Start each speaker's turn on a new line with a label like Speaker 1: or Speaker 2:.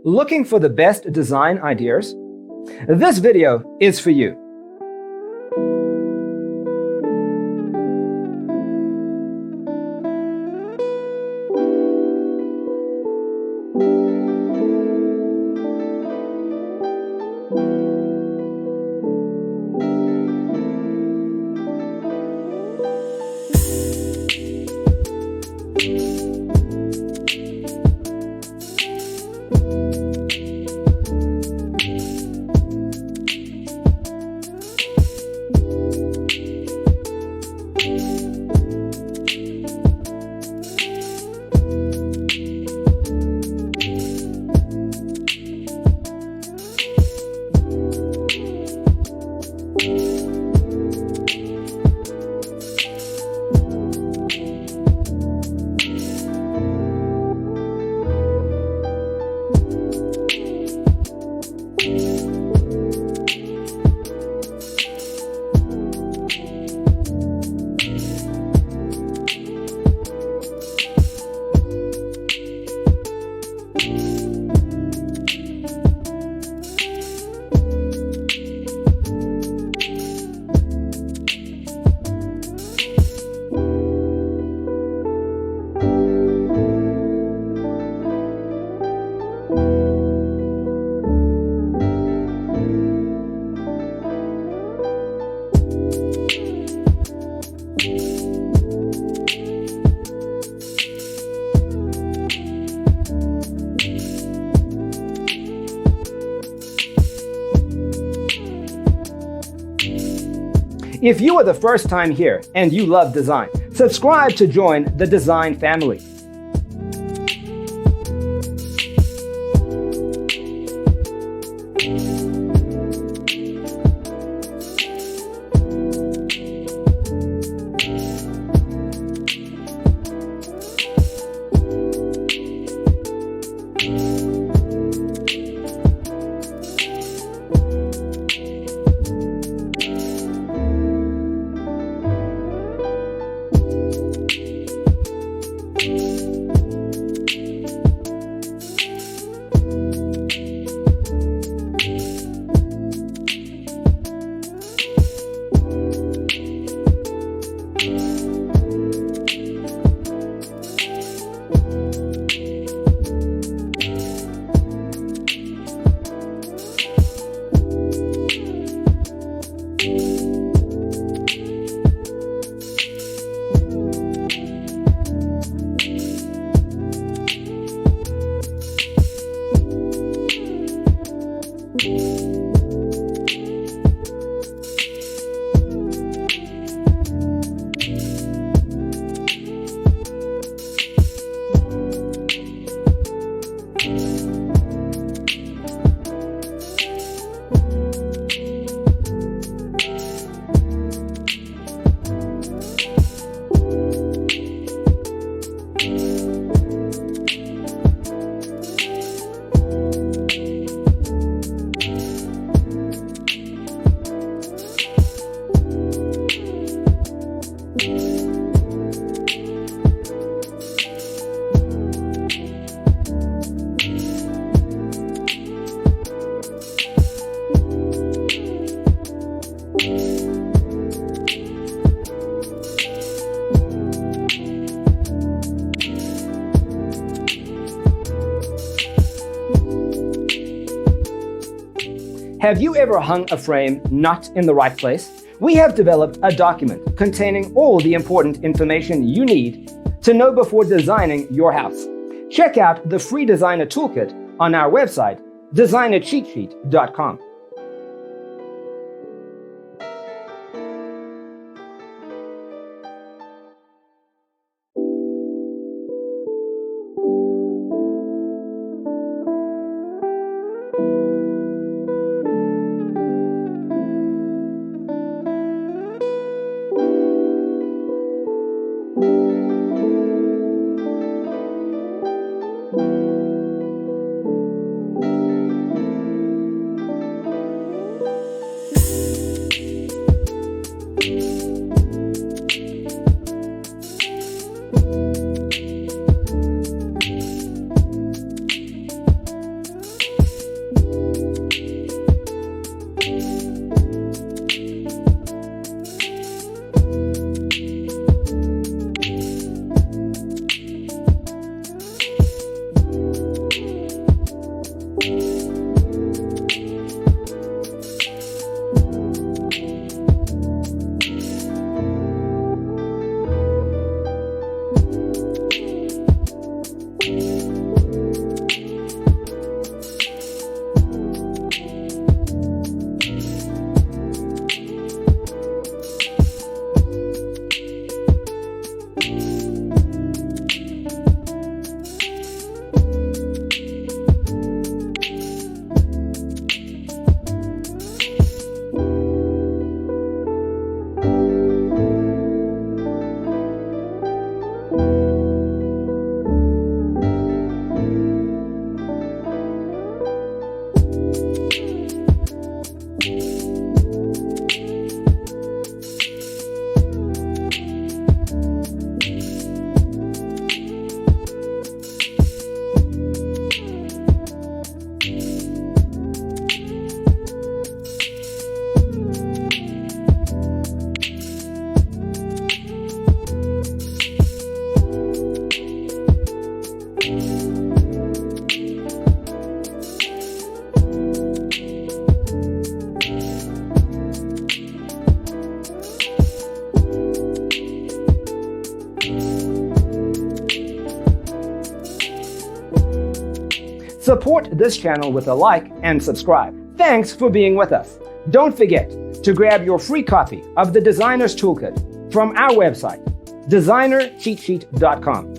Speaker 1: Looking for the best design ideas? This video is for you. If you are the first time here and you love design, subscribe to join the design family. Have you ever hung a frame not in the right place? We have developed a document containing all the important information you need to know before designing your house. Check out the free designer toolkit on our website, designercheatsheet.com. Support this channel with a like and subscribe. Thanks for being with us. Don't forget to grab your free copy of the Designer's Toolkit from our website, designercheatsheet.com.